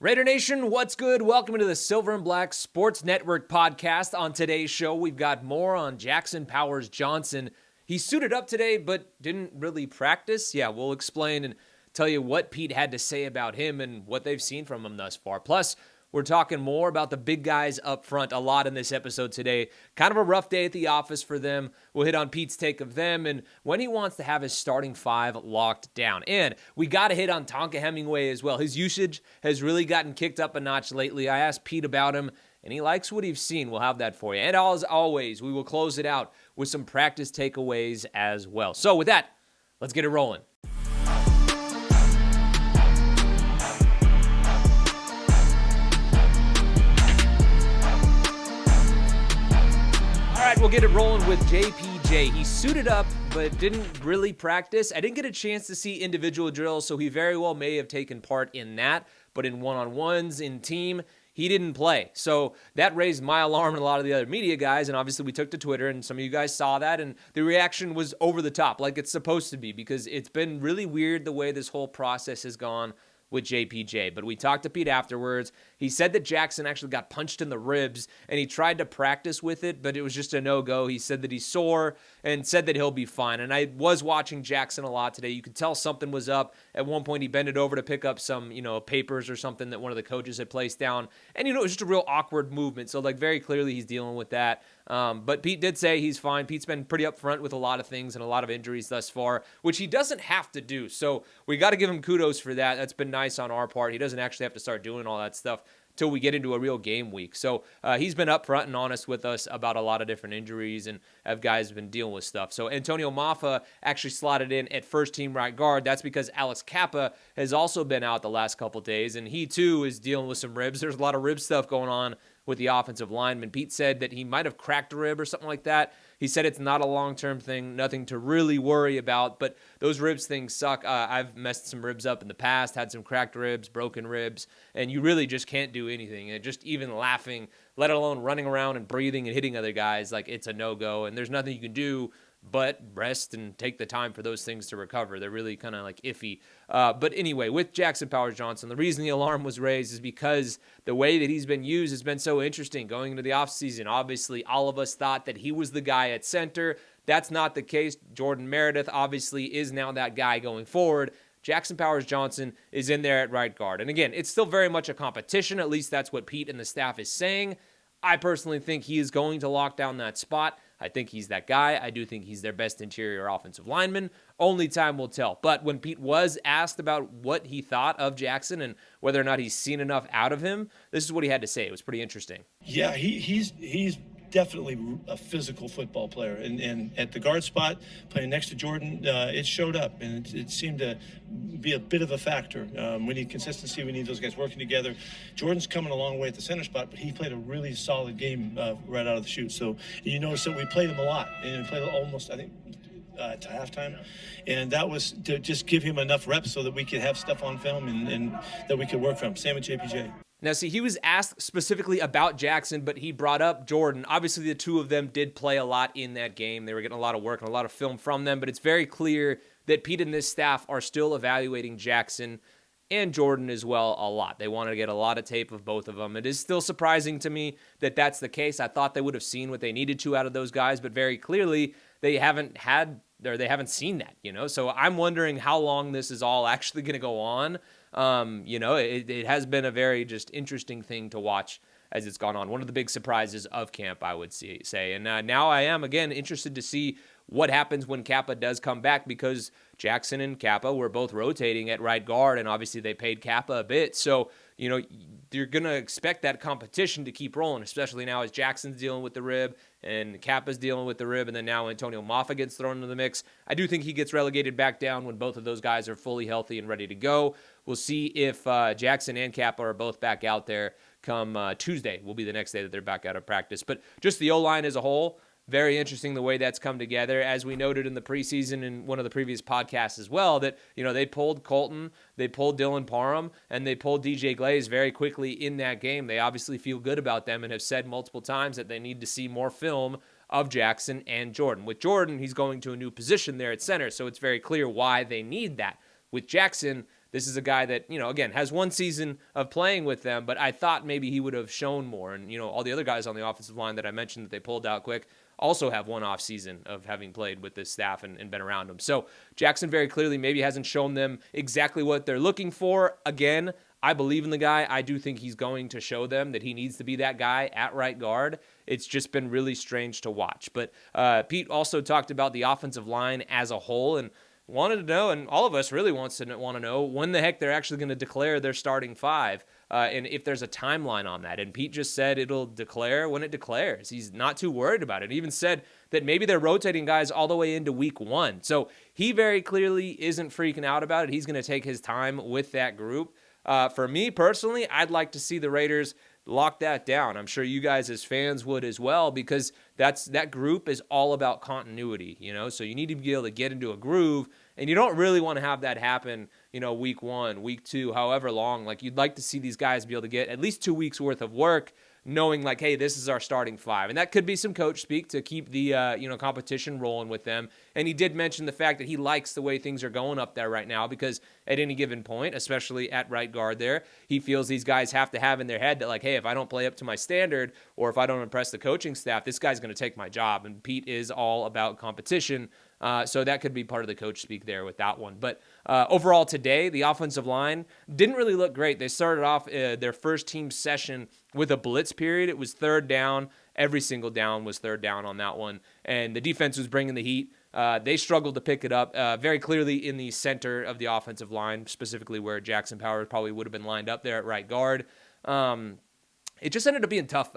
Raider Nation, what's good? Welcome to the Silver and Black Sports Network podcast. On today's show, we've got more on Jackson Powers Johnson. He suited up today, but didn't really practice. Yeah, we'll explain and tell you what Pete had to say about him and what they've seen from him thus far. Plus, we're talking more about the big guys up front a lot in this episode today. Kind of a rough day at the office for them. We'll hit on Pete's take of them and when he wants to have his starting five locked down. And we got to hit on Tonka Hemingway as well. His usage has really gotten kicked up a notch lately. I asked Pete about him, and he likes what he's seen. We'll have that for you. And as always, we will close it out with some practice takeaways as well. So with that, let's get it rolling. We'll get it rolling with JPJ. He suited up, but didn't really practice. I didn't get a chance to see individual drills, so he very well may have taken part in that. But in one-on-ones, in team, he didn't play. So that raised my alarm and a lot of the other media guys, and obviously we took to Twitter, and some of you guys saw that, and the reaction was over the top, like it's supposed to be, because it's been really weird the way this whole process has gone with JPJ. But we talked to Pete afterwards. He said that Jackson actually got punched in the ribs, and he tried to practice with it, but it was just a no-go. He said that he's sore and said that he'll be fine. And I was watching Jackson a lot today. You could tell something was up. At one point, he bended over to pick up some, papers or something that one of the coaches had placed down. And, it was just a real awkward movement. So, very clearly he's dealing with that. But Pete did say he's fine. Pete's been pretty upfront with a lot of things and a lot of injuries thus far, which he doesn't have to do. So we got to give him kudos for that. That's been nice on our part. He doesn't actually have to start doing all that stuff till we get into a real game week. So he's been upfront and honest with us about a lot of different injuries and have guys been dealing with stuff. So Antonio Maffa actually slotted in at first team right guard. That's because Alex Kappa has also been out the last couple days, and he too is dealing with some ribs. There's a lot of rib stuff going on with the offensive lineman. Pete said that he might have cracked a rib or something like that. He said it's not a long-term thing, nothing to really worry about, but those ribs things suck. I've messed some ribs up in the past, had some cracked ribs, broken ribs, and you really just can't do anything. And just even laughing, let alone running around and breathing and hitting other guys, it's a no-go, and there's nothing you can do but rest and take the time for those things to recover. They're really kind of iffy. But anyway, with Jackson Powers Johnson, the reason the alarm was raised is because the way that he's been used has been so interesting going into the offseason. Obviously, all of us thought that he was the guy at center. That's not the case. Jordan Meredith obviously is now that guy going forward. Jackson Powers Johnson is in there at right guard. And again, it's still very much a competition. At least that's what Pete and the staff is saying. I personally think he is going to lock down that spot. I think he's that guy. I do think he's their best interior offensive lineman. Only time will tell. But when Pete was asked about what he thought of Jackson and whether or not he's seen enough out of him, this is what he had to say. It was pretty interesting. Yeah, he's definitely a physical football player. And at the guard spot, playing next to Jordan, it showed up. And it seemed to be a bit of a factor. We need consistency. We need those guys working together. Jordan's coming a long way at the center spot, but he played a really solid game right out of the chute. So you notice that we played him a lot. And we played almost, I think, to halftime. And that was to just give him enough reps so that we could have stuff on film and that we could work from. Same with JPJ. Now, see, he was asked specifically about Jackson, but he brought up Jordan. Obviously, the two of them did play a lot in that game. They were getting a lot of work and a lot of film from them, but it's very clear that Pete and this staff are still evaluating Jackson and Jordan as well a lot. They want to get a lot of tape of both of them. It is still surprising to me that that's the case. I thought they would have seen what they needed to out of those guys, but very clearly they haven't seen that, So I'm wondering how long this is all actually going to go on. It has been a very just interesting thing to watch as it's gone on. One of the big surprises of camp, I would say. And now I am, again, interested to see what happens when Kappa does come back, because Jackson and Kappa were both rotating at right guard, and obviously they paid Kappa a bit. So, you're going to expect that competition to keep rolling, especially now as Jackson's dealing with the rib and Kappa's dealing with the rib, and then now Antonio Maffa gets thrown into the mix. I do think he gets relegated back down when both of those guys are fully healthy and ready to go. We'll see if Jackson and Kappa are both back out there come Tuesday. Will be the next day that they're back out of practice. But just the O-line as a whole, very interesting the way that's come together. As we noted in the preseason in one of the previous podcasts as well, that, they pulled Colton, they pulled Dylan Parham, and they pulled DJ Glaze very quickly in that game. They obviously feel good about them and have said multiple times that they need to see more film of Jackson and Jordan. With Jordan, he's going to a new position there at center, so it's very clear why they need that. With Jackson, this is a guy that, again, has one season of playing with them, but I thought maybe he would have shown more. And, all the other guys on the offensive line that I mentioned that they pulled out quick also have one off season of having played with this staff and been around them. So Jackson very clearly maybe hasn't shown them exactly what they're looking for. Again, I believe in the guy. I do think he's going to show them that he needs to be that guy at right guard. It's just been really strange to watch. But Pete also talked about the offensive line as a whole and wanted to know, and all of us really want to know, when the heck they're actually going to declare their starting five and if there's a timeline on that. And Pete just said it'll declare when it declares. He's not too worried about it. He even said that maybe they're rotating guys all the way into week 1. So he very clearly isn't freaking out about it. He's going to take his time with that group. For me personally, I'd like to see the Raiders lock that down. I'm sure you guys as fans would as well, because that group is all about continuity, so you need to be able to get into a groove, and you don't really want to have that happen, week 1, week 2, however long. Like, you'd like to see these guys be able to get at least 2 weeks worth of work, knowing like, hey, this is our starting five. And that could be some coach speak to keep the, competition rolling with them. And he did mention the fact that he likes the way things are going up there right now, because at any given point, especially at right guard there, he feels these guys have to have in their head that like, hey, if I don't play up to my standard, or if I don't impress the coaching staff, this guy's going to take my job. And Pete is all about competition. So that could be part of the coach speak there with that one. But overall today, the offensive line didn't really look great. They started off their first team session with a blitz period. It was third down. Every single down was third down on that one. And the defense was bringing the heat. They struggled to pick it up very clearly in the center of the offensive line, specifically where Jackson Powers probably would have been lined up there at right guard. It just ended up being tough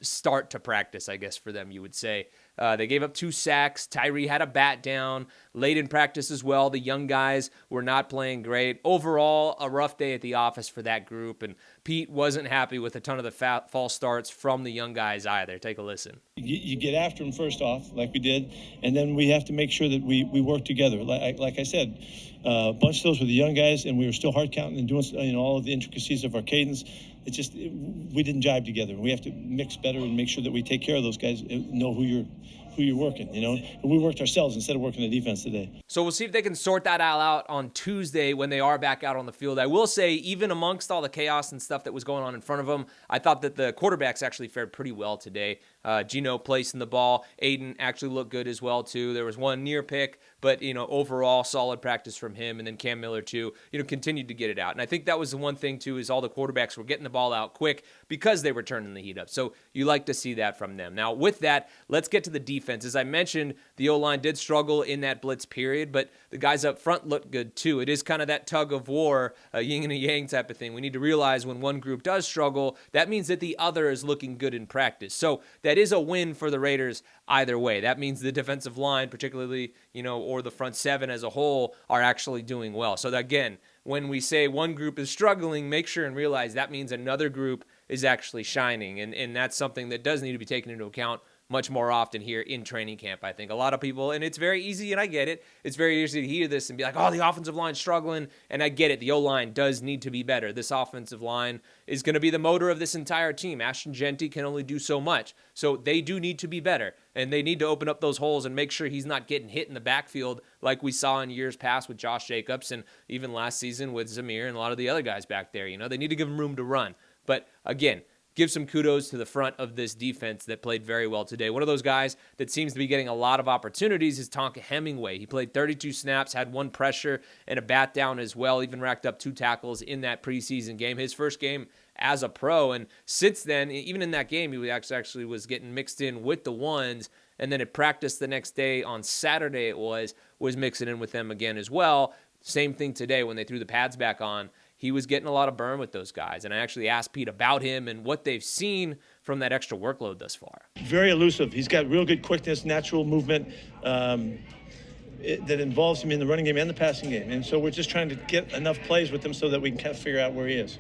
start to practice, I guess, for them, you would say. They gave up 2 sacks. Tyree had a bat down late in practice as well. The young guys were not playing great. Overall, a rough day at the office for that group, and Pete wasn't happy with a ton of the false starts from the young guys either. Take a listen. You get after them first off, like we did, and then we have to make sure that we work together. Like I said, a bunch of those were the young guys, and we were still hard counting and doing all of the intricacies of our cadence. We didn't jive together. We have to mix better and make sure that we take care of those guys, know who you're working, And we worked ourselves instead of working the defense today. So we'll see if they can sort that all out on Tuesday when they are back out on the field. I will say, even amongst all the chaos and stuff that was going on in front of them, I thought that the quarterbacks actually fared pretty well today. Gino placing the ball. Aiden actually looked good as well, too. There was one near pick, but, overall solid practice from him. And then Cam Miller, too, continued to get it out. And I think that was the one thing, too, is all the quarterbacks were getting the ball out quick because they were turning the heat up. So you like to see that from them. Now, with that, let's get to the defense. As I mentioned, the O-line did struggle in that blitz period, but the guys up front looked good, too. It is kind of that tug of war, a yin and a yang type of thing. We need to realize when one group does struggle, that means that the other is looking good in practice. So that is a win for the Raiders either way. That means the defensive line, particularly, or the front seven as a whole, are actually doing well. So that, again, when we say one group is struggling, make sure and realize that means another group is actually shining. And that's something that does need to be taken into account much more often here in training camp. I think a lot of people, and it's very easy, and I get it, it's very easy to hear this and be like, oh, the offensive line's struggling, and I get it. The O-line does need to be better. This offensive line is going to be the motor of this entire team. Ashton Genty can only do so much, so they do need to be better, and they need to open up those holes and make sure he's not getting hit in the backfield like we saw in years past with Josh Jacobs and even last season with Zamir and a lot of the other guys back there. They need to give him room to run. But again, give some kudos to the front of this defense that played very well today. One of those guys that seems to be getting a lot of opportunities is Tonka Hemingway. He played 32 snaps, had 1 pressure and a bat down as well, even racked up 2 tackles in that preseason game, his first game as a pro. And since then, even in that game, he actually was getting mixed in with the ones, and then at practice the next day on Saturday it was mixing in with them again as well. Same thing today when they threw the pads back on. He was getting a lot of burn with those guys. And I actually asked Pete about him and what they've seen from that extra workload thus far. Very elusive. He's got real good quickness, natural movement that involves him in the running game and the passing game. And so we're just trying to get enough plays with him so that we can kind of figure out where he is.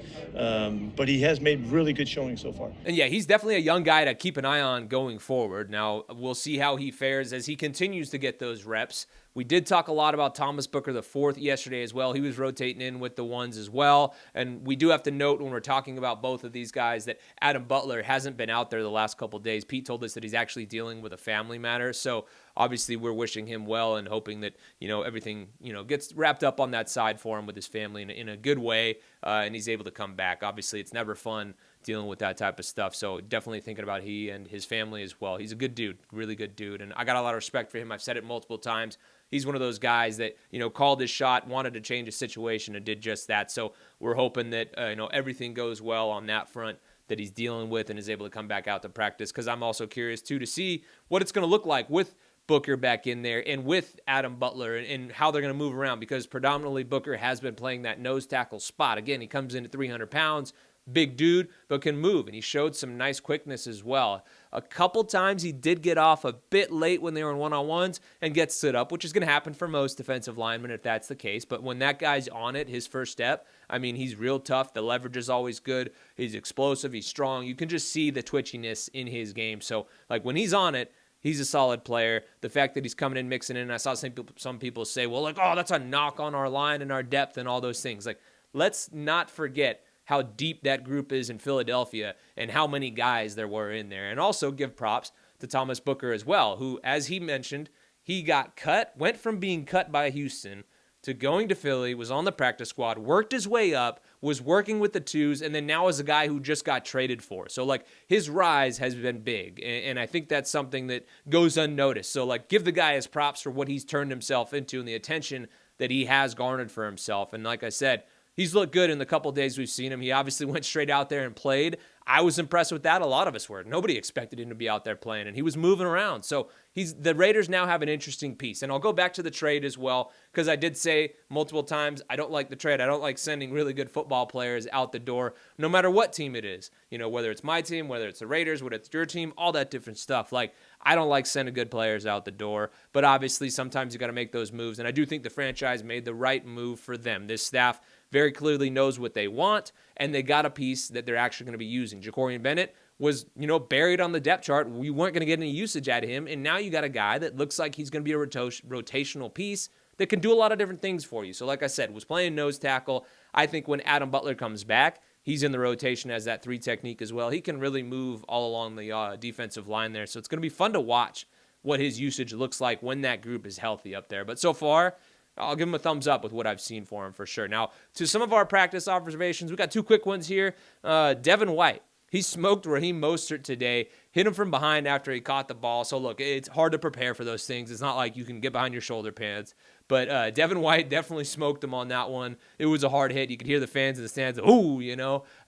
But he has made really good showing so far. And yeah, he's definitely a young guy to keep an eye on going forward. Now, we'll see how he fares as he continues to get those reps. We did talk a lot about Thomas Booker IV yesterday as well. He was rotating in with the ones as well. And we do have to note when we're talking about both of these guys that Adam Butler hasn't been out there the last couple of days. Pete told us that he's actually dealing with a family matter. So obviously we're wishing him well and hoping that, everything, gets wrapped up on that side for him with his family in a good way, and he's able to come back. Obviously, it's never fun dealing with that type of stuff, so definitely thinking about he and his family as well. He's a good dude, really good dude, and I got a lot of respect for him. I've said it multiple times. He's one of those guys that, called his shot, wanted to change the situation, and did just that. So we're hoping that, everything goes well on that front that he's dealing with and is able to come back out to practice, because I'm also curious, too, to see what it's going to look like with Booker back in there and with Adam Butler and how they're going to move around, because predominantly Booker has been playing that nose tackle spot. Again, he comes in at 300 pounds, big dude, but can move, and he showed some nice quickness as well. A couple times he did get off a bit late when they were in one-on-ones and get stood up, which is going to happen for most defensive linemen if that's the case. But when that guy's on it, his first step, he's real tough. The leverage is always good. He's explosive. He's strong. You can just see the twitchiness in his game. So, when he's on it, he's a solid player. The fact that he's coming in, mixing in, I saw some people say, well, oh, that's a knock on our line and our depth and all those things. Let's not forget how deep that group is in Philadelphia and how many guys there were in there. And also give props to Thomas Booker as well, who, as he mentioned, he got cut, went from being cut by Houston to going to Philly, was on the practice squad, worked his way up, was working with the twos, and then now is a guy who just got traded for. So, his rise has been big, and I think that's something that goes unnoticed. So, give the guy his props for what he's turned himself into and the attention that he has garnered for himself. And like I said, he's looked good in the couple days we've seen him. He obviously went straight out there and played. I was impressed with that. A lot of us were. Nobody expected him to be out there playing, and he was moving around. So the Raiders now have an interesting piece. And I'll go back to the trade as well, because I did say multiple times, I don't like the trade. I don't like sending really good football players out the door, no matter what team it is. Whether it's my team, whether it's the Raiders, whether it's your team, all that different stuff. I don't like sending good players out the door, but obviously sometimes you got to make those moves. And I do think the franchise made the right move for them. This staff very clearly knows what they want, and they got a piece that they're actually going to be using. Jacorian Bennett was, buried on the depth chart. We weren't going to get any usage out of him, and now you got a guy that looks like he's going to be a rotational piece that can do a lot of different things for you. So like I said, was playing nose tackle. I think when Adam Butler comes back, he's in the rotation as that 3 technique as well. He can really move all along the defensive line there, so it's going to be fun to watch what his usage looks like when that group is healthy up there. But so far, I'll give him a thumbs up with what I've seen for him for sure. Now, to some of our practice observations, we got 2 quick ones here. Devin White, he smoked Raheem Mostert today, hit him from behind after he caught the ball. So, look, it's hard to prepare for those things. It's not like you can get behind your shoulder pads. But Devin White definitely smoked him on that one. It was a hard hit. You could hear the fans in the stands, ooh,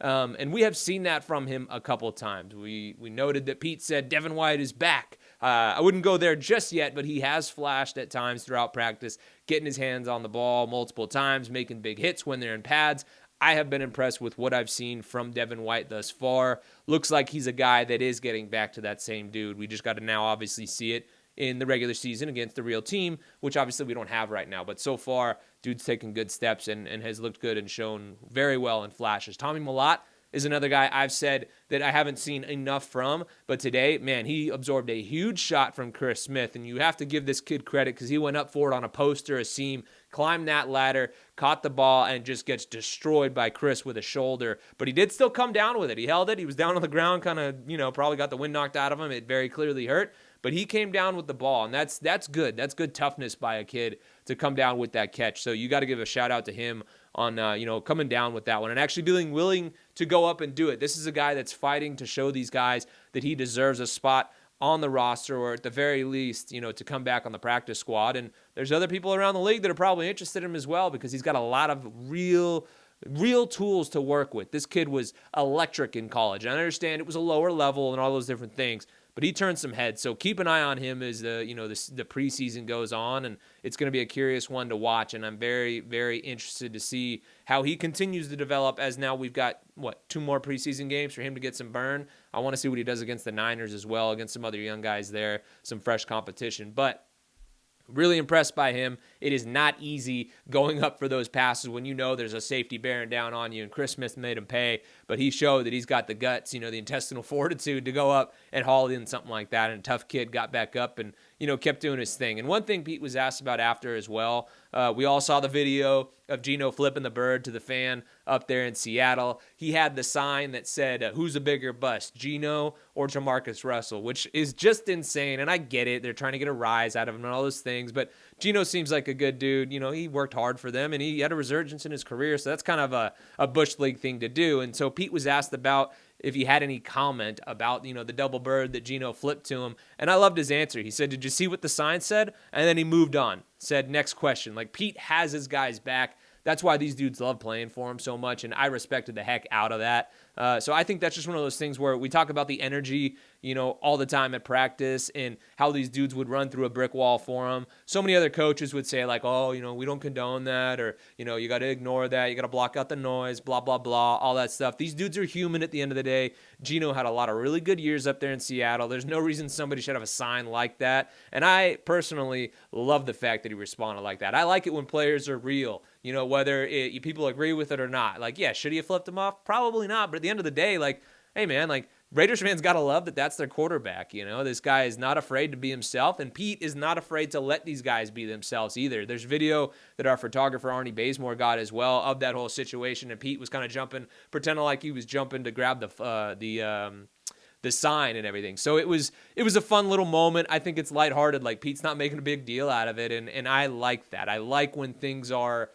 and we have seen that from him a couple of times. We noted that Pete said Devin White is back. I wouldn't go there just yet, but he has flashed at times throughout practice, getting his hands on the ball multiple times, making big hits when they're in pads. I have been impressed with what I've seen from Devin White thus far. Looks like he's a guy that is getting back to that same dude. We just got to now obviously see it in the regular season against the real team, which obviously we don't have right now. But so far, dude's taken good steps and has looked good and shown very well in flashes. Tommy Mellott is another guy I've said that I haven't seen enough from, but today, man, he absorbed a huge shot from Chris Smith, and you have to give this kid credit because he went up for it on a poster, a seam, climbed that ladder, caught the ball, and just gets destroyed by Chris with a shoulder, but he did still come down with it. He held it. He was down on the ground, kind of, probably got the wind knocked out of him. It very clearly hurt, but he came down with the ball, and that's good. That's good toughness by a kid to come down with that catch. So you got to give a shout out to him on, coming down with that one and actually being willing to go up and do it. This is a guy that's fighting to show these guys that he deserves a spot on the roster, or at the very least, to come back on the practice squad. And there's other people around the league that are probably interested in him as well, because he's got a lot of real tools to work with. This kid was electric in college. I understand it was a lower level and all those different things, but he turned some heads. So keep an eye on him as the preseason goes on, and it's going to be a curious one to watch. And I'm very, very interested to see how he continues to develop, as now we've got 2 more preseason games for him to get some burn. I want to see what he does against the Niners as well, against some other young guys there, some fresh competition. But really impressed by him. It is not easy going up for those passes when there's a safety bearing down on you, and Chris Smith made him pay, but he showed that he's got the guts, the intestinal fortitude to go up and haul in something like that, and a tough kid got back up and, kept doing his thing. And one thing Pete was asked about after as well, we all saw the video of Geno flipping the bird to the fan up there in Seattle. He had the sign that said, who's a bigger bust, Geno or Jamarcus Russell, which is just insane. And I get it. They're trying to get a rise out of him and all those things. But Geno seems like a good dude. He worked hard for them, and he had a resurgence in his career. So that's kind of a Bush League thing to do. And so Pete was asked about if he had any comment about, the double bird that Geno flipped to him. And I loved his answer. He said, did you see what the sign said? And then he moved on, said, next question. Like, Pete has his guys back. That's why these dudes love playing for him so much, and I respected the heck out of that. So I think that's just one of those things where we talk about the energy, all the time at practice and how these dudes would run through a brick wall for him. So many other coaches would say, like, oh, we don't condone that, or, you got to ignore that. You got to block out the noise, blah, blah, blah, all that stuff. These dudes are human at the end of the day. Geno had a lot of really good years up there in Seattle. There's no reason somebody should have a sign like that. And I personally love the fact that he responded like that. I like it when players are real. Whether people agree with it or not. Like, yeah, should he have flipped him off? Probably not. But at the end of the day, like, hey, man, like, Raiders fans got to love that that's their quarterback. This guy is not afraid to be himself, and Pete is not afraid to let these guys be themselves either. There's video that our photographer, Arnie Bazemore, got as well of that whole situation, and Pete was kind of jumping, pretending like he was jumping to grab the sign and everything. So it was a fun little moment. I think it's lighthearted. Like, Pete's not making a big deal out of it, and I like that. I like when things are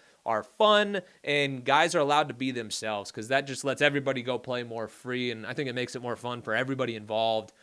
fun and guys are allowed to be themselves, because that just lets everybody go play more free, and I think it makes it more fun for everybody involved.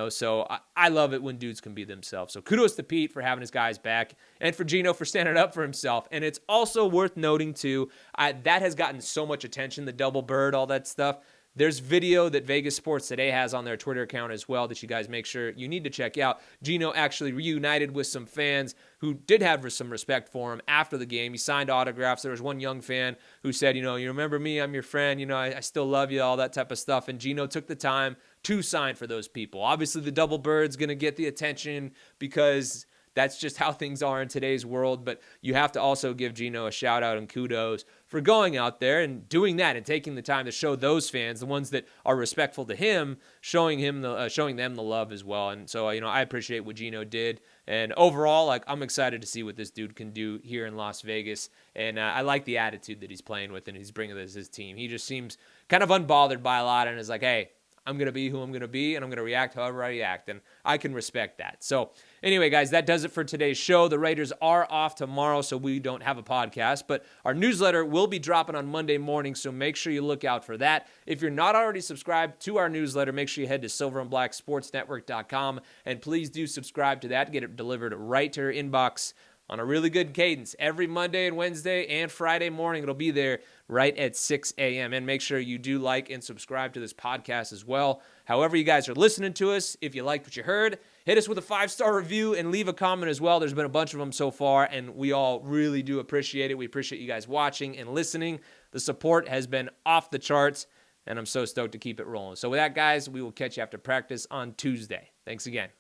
So I love it when dudes can be themselves. So kudos to Pete for having his guys back, and for Geno for standing up for himself. And it's also worth noting too, that has gotten so much attention, the double bird, all that stuff. There's video that Vegas Sports Today has on their Twitter account as well that you guys make sure you need to check out. Geno actually reunited with some fans who did have some respect for him after the game. He signed autographs. There was one young fan who said, you remember me, I'm your friend, I still love you, all that type of stuff. And Geno took the time to sign for those people. Obviously, the double bird's going to get the attention because that's just how things are in today's world. But you have to also give Geno a shout out and kudos for going out there and doing that and taking the time to show those fans, the ones that are respectful to him, showing them the love as well. And so, I appreciate what Geno did. And overall, like, I'm excited to see what this dude can do here in Las Vegas. And I like the attitude that he's playing with and he's bringing as his team. He just seems kind of unbothered by a lot and is like, hey, I'm going to be who I'm going to be, and I'm going to react however I react, and I can respect that. So anyway, guys, that does it for today's show. The Raiders are off tomorrow, so we don't have a podcast, but our newsletter will be dropping on Monday morning, so make sure you look out for that. If you're not already subscribed to our newsletter, make sure you head to silverandblacksportsnetwork.com, and please do subscribe to that. Get it delivered right to your inbox on a really good cadence. Every Monday and Wednesday and Friday morning, it'll be there right at 6 a.m. And make sure you do like and subscribe to this podcast as well. However you guys are listening to us, if you liked what you heard, hit us with a 5-star review and leave a comment as well. There's been a bunch of them so far, and we all really do appreciate it. We appreciate you guys watching and listening. The support has been off the charts, and I'm so stoked to keep it rolling. So with that, guys, we will catch you after practice on Tuesday. Thanks again.